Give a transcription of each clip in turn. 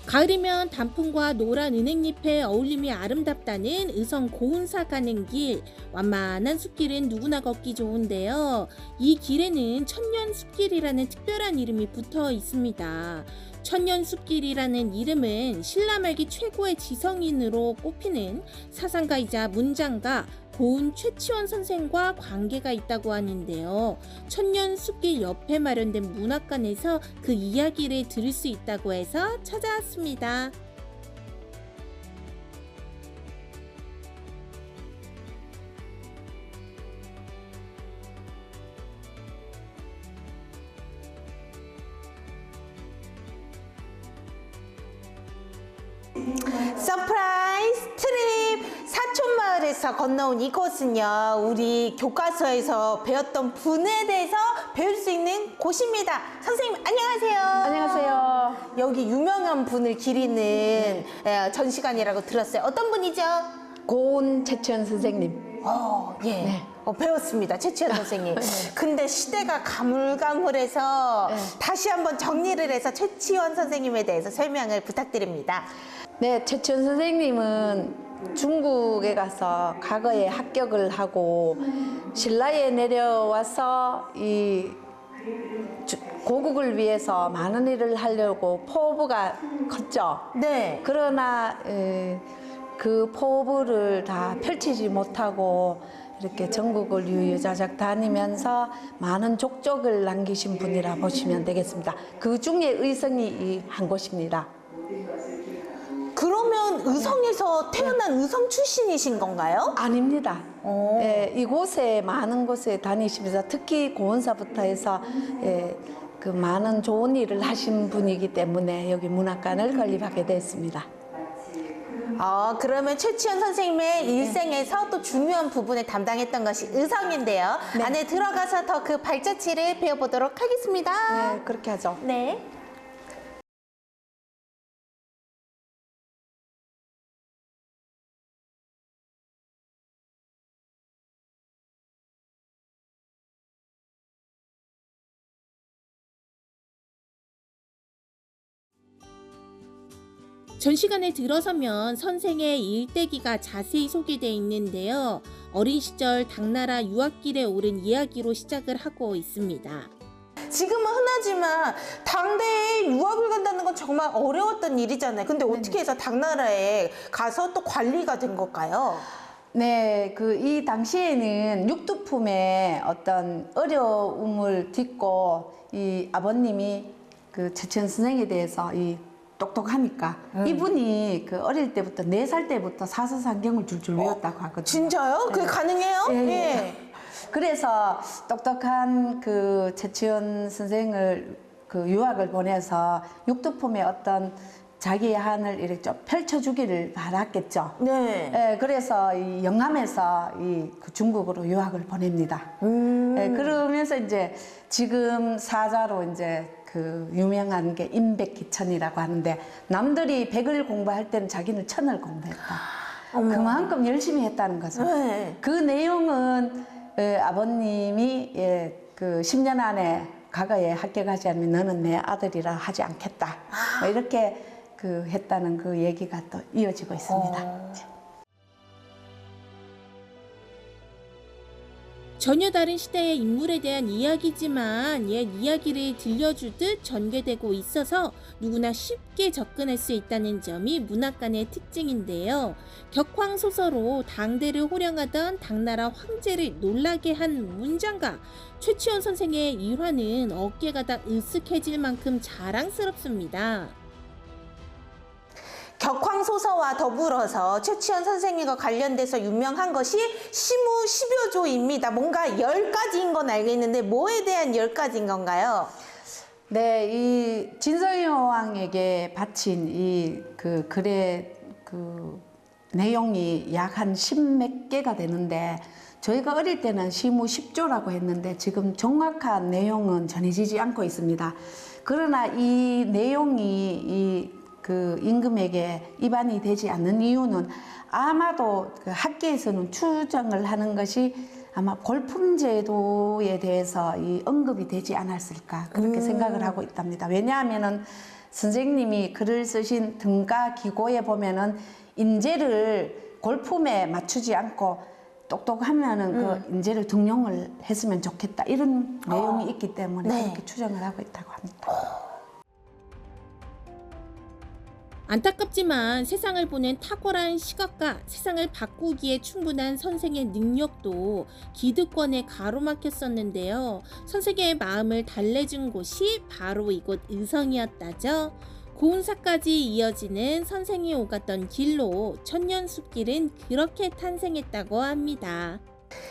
가을이면 단풍과 노란 은행잎의 어울림이 아름답다는 의성 고운사 가는 길. 완만한 숲길은 누구나 걷기 좋은데요. 이 길에는 천년숲길이라는 특별한 이름이 붙어 있습니다. 천년숲길이라는 이름은 신라 말기 최고의 지성인으로 꼽히는 사상가이자 문장가 고운 최치원 선생과 관계가 있다고 하는데요. 천년숲길 옆에 마련된 문학관에서 그 이야기를 들을 수 있다고 해서 찾아왔습니다. 서프라이즈 트립! 사촌마을에서 건너온 이곳은요, 우리 교과서에서 배웠던 분에 대해서 배울 수 있는 곳입니다. 선생님 안녕하세요. 안녕하세요. 여기 유명한 분을 기리는 전시관이라고 들었어요. 어떤 분이죠? 고운 최치원 선생님. 예. 네. 배웠습니다. 최치원 선생님. 근데 시대가 가물가물해서 다시 한번 정리를 해서 최치원 선생님에 대해서 설명을 부탁드립니다. 네, 최치원 선생님은 중국에 가서 과거에 합격을 하고 신라에 내려와서 이 고국을 위해서 많은 일을 하려고 포부가 컸죠. 네. 그러나 그 포부를 다 펼치지 못하고 이렇게 전국을 유유자적 다니면서 많은 족적을 남기신 분이라 보시면 되겠습니다. 그 중에 의성이 한 곳입니다. 그러면 의성에서 태어난 의성 출신이신 건가요? 아닙니다. 예, 이곳에 많은 곳에 다니시면서 특히 고원사부터 해서 그 많은 좋은 일을 하신 분이기 때문에 여기 문학관을 건립하게 됐습니다. 그러면 최치원 선생님의 일생에서 또 중요한 부분을 담당했던 것이 의성인데요. 네. 안에 들어가서 더 그 발자취를 배워보도록 하겠습니다. 네, 그렇게 하죠. 네. 전시관에 들어서면 선생의 일대기가 자세히 소개되어 있는데요. 어린 시절 당나라 유학길에 오른 이야기로 시작을 하고 있습니다. 지금은 흔하지만 당대에 유학을 간다는 건 정말 어려웠던 일이잖아요. 근데 어떻게 해서 당나라에 가서 또 관리가 된 걸까요? 네, 이 당시에는 육두품의 어떤 어려움을 딛고 이 아버님이 그 최치원 선생에 대해서 똑똑하니까 이분이 그 어릴 때부터 4살 때부터 사서상경을 줄줄 외웠다고 하거든요. 진짜요? 그게 가능해요? 예. 그래서 똑똑한 그 최치원 선생을 그 유학을 보내서 육두품의 어떤 자기의 한을 이렇게 좀 펼쳐주기를 바랐겠죠. 네. 예, 그래서 이 영암에서 그 중국으로 유학을 보냅니다. 예, 그러면서 이제 지금 사자로 이제 그 유명한 게 임백기천이라고 하는데 남들이 100을 공부할 때는 자기는 1000을 공부했다. 그만큼 열심히 했다는 거죠. 네. 그 내용은 아버님이 그 10년 안에 과거에 합격하지 않으면 너는 내 아들이라 하지 않겠다. 뭐 이렇게 했다는 그 얘기가 또 이어지고 있습니다. 전혀 다른 시대의 인물에 대한 이야기지만 옛 이야기를 들려주듯 전개되고 있어서 누구나 쉽게 접근할 수 있다는 점이 문학관의 특징인데요. 격황소설로 당대를 호령하던 당나라 황제를 놀라게 한 문장가 최치원 선생의 일화는 어깨가 다 으쓱해질 만큼 자랑스럽습니다. 격황소서와 더불어서 최치원 선생님과 관련돼서 유명한 것이 시무 10여조입니다. 뭔가 10가지인 건 알겠는데 뭐에 대한 10가지인 건가요? 네, 이 진성희 왕에게 바친 그 글의 그 내용이 약 한 10몇 개가 되는데 저희가 어릴 때는 시무 10조라고 했는데 지금 정확한 내용은 전해지지 않고 있습니다. 그러나 이 내용이 그 임금에게 입안이 되지 않는 이유는 아마도 그 학계에서는 추정을 하는 것이 아마 골품제도에 대해서 이 언급이 되지 않았을까 그렇게 생각을 하고 있답니다. 왜냐하면은 선생님이 글을 쓰신 등가 기고에 보면은 인재를 골품에 맞추지 않고 똑똑하면은 그 인재를 등용을 했으면 좋겠다 이런 내용이 있기 때문에 네. 그렇게 추정을 하고 있다고 합니다. 안타깝지만 세상을 보는 탁월한 시각과 세상을 바꾸기에 충분한 선생의 능력도 기득권에 가로막혔었는데요. 선생의 마음을 달래준 곳이 바로 이곳 의성이었다죠. 고운사까지 이어지는 선생이 오갔던 길로 천년숲길은 그렇게 탄생했다고 합니다.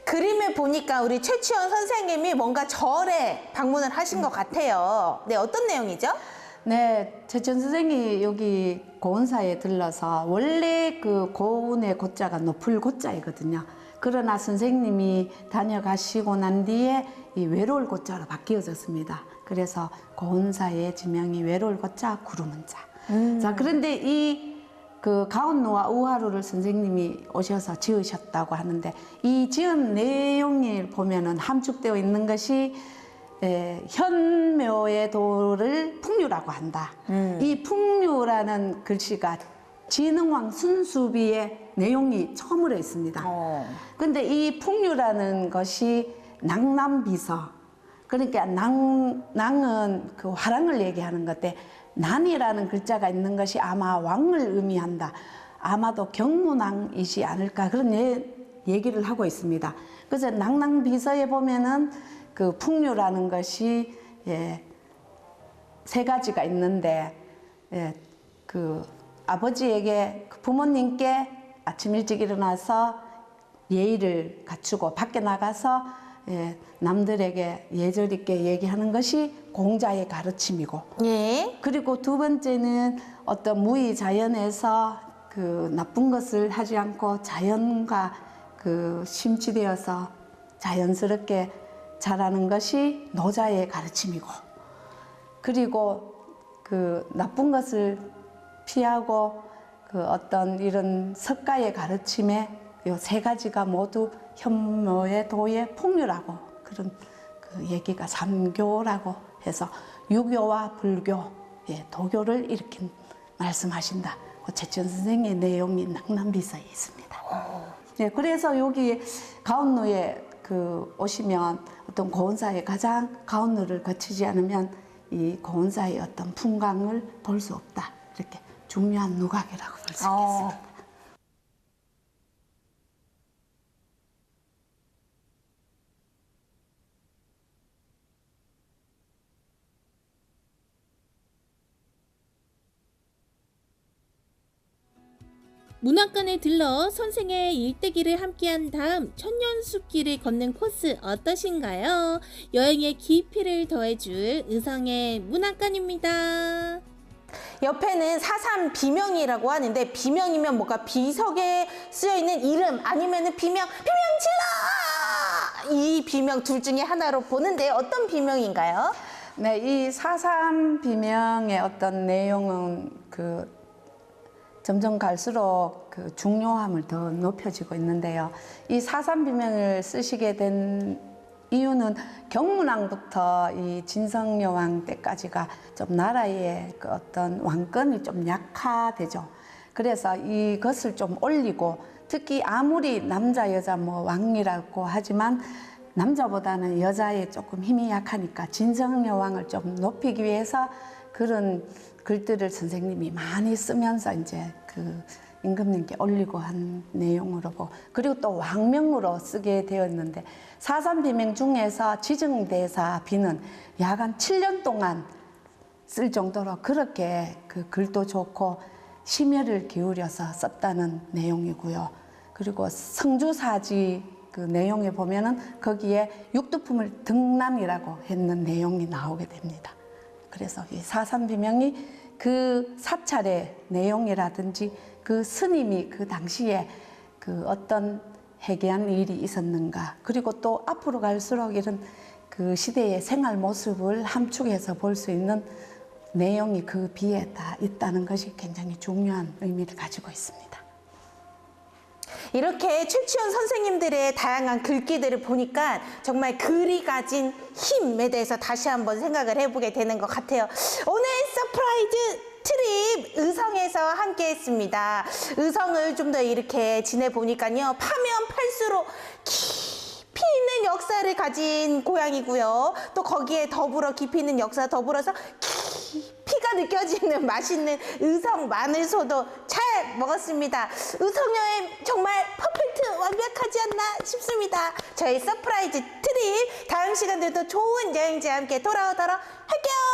그림을 보니까 우리 최치원 선생님이 뭔가 절에 방문을 하신 것 같아요. 네, 어떤 내용이죠? 네, 최천 선생이 여기 고운사에 들러서 원래 그 고운의 고자가 높을 고자이거든요. 그러나 선생님이 다녀가시고 난 뒤에 이 외로울 고자로 바뀌어졌습니다. 그래서 고운사의 지명이 외로울 고자 구름은자. 자, 그런데 이 그 가운노와 우하루를 선생님이 오셔서 지으셨다고 하는데 이 지은 내용을 보면은 함축되어 있는 것이 현묘의 도를 풍류라고 한다. 이 풍류라는 글씨가 진흥왕 순수비의 내용이 처음으로 있습니다. 근데 이 풍류라는 것이 낭남비서, 그러니까 낭은 그 화랑을 얘기하는 건데 난이라는 글자가 있는 것이 아마 왕을 의미한다. 아마도 경문왕이지 않을까 그런 얘기를 하고 있습니다. 그래서 낭낭비서에 보면은 그 풍류라는 것이 세 가지가 있는데 그 아버지에게 그 부모님께 아침 일찍 일어나서 예의를 갖추고 밖에 나가서 남들에게 예절 있게 얘기하는 것이 공자의 가르침이고 예. 그리고 두 번째는 어떤 무의 자연에서 그 나쁜 것을 하지 않고 자연과 그 심취되어서 자연스럽게 자라는 것이 노자의 가르침이고 그리고 그 나쁜 것을 피하고 그 어떤 이런 석가의 가르침에 요 세 가지가 모두 현묘의 도의 풍류라고 그런 그 얘기가 삼교라고 해서 유교와 불교, 도교를 일으킨 말씀하신다. 최천 선생의 내용이 낭남비서에 있습니다. 그래서 여기 가운루에 그 오시면 어떤 고운사의 가장 가운루를 거치지 않으면 이 고운사의 어떤 풍광을 볼 수 없다. 이렇게 중요한 누각이라고 볼 수 있겠습니다. 문학관에 들러 선생의 일대기를 함께한 다음 천년숲길을 걷는 코스 어떠신가요? 여행의 깊이를 더해줄 의성의 문학관입니다. 옆에는 사삼 비명이라고 하는데 비명이면 뭔가 비석에 쓰여있는 이름 아니면은 비명 질러! 이 비명 둘 중에 하나로 보는데 어떤 비명인가요? 네, 이 사삼 비명의 어떤 내용은 그 점점 갈수록 그 중요함을 더 높여지고 있는데요. 이 사삼 비명을 쓰시게 된 이유는 경문왕부터 이 진성여왕 때까지가 좀 나라의 그 어떤 왕권이 좀 약화되죠. 그래서 이것을 좀 올리고 특히 아무리 남자 여자 뭐 왕이라고 하지만 남자보다는 여자의 조금 힘이 약하니까 진성여왕을 좀 높이기 위해서 그런 글들을 선생님이 많이 쓰면서 이제 그 임금님께 올리고 한 내용으로 보고 그리고 또 왕명으로 쓰게 되었는데 사삼비명 중에서 지정대사 비는 약 한 7년 동안 쓸 정도로 그렇게 그 글도 좋고 심혈을 기울여서 썼다는 내용이고요. 그리고 성주사지 그 내용에 보면은 거기에 육두품을 등남이라고 했는 내용이 나오게 됩니다. 그래서 이 사삼비명이 그 사찰의 내용이라든지 그 스님이 그 당시에 그 어떤 해괴한 일이 있었는가 그리고 또 앞으로 갈수록 이런 그 시대의 생활 모습을 함축해서 볼 수 있는 내용이 그 비에 다 있다는 것이 굉장히 중요한 의미를 가지고 있습니다. 이렇게 최치원 선생님들의 다양한 글귀들을 보니까 정말 글이 가진 힘에 대해서 다시 한번 생각을 해보게 되는 것 같아요. 오늘 서프라이즈 트립 의성에서 함께 했습니다. 의성을 좀 더 이렇게 지내보니까요. 파면 팔수록 깊이 있는 역사를 가진 고향이고요. 또 거기에 더불어 깊이 있는 역사 더불어서 깊이가 느껴지는 맛있는 의성 마늘소도 잘 먹었습니다. 의성 여행 정말 퍼펙트 완벽하지 않나 싶습니다. 저희 서프라이즈 트립 다음 시간들도 좋은 여행지와 함께 돌아오도록 할게요.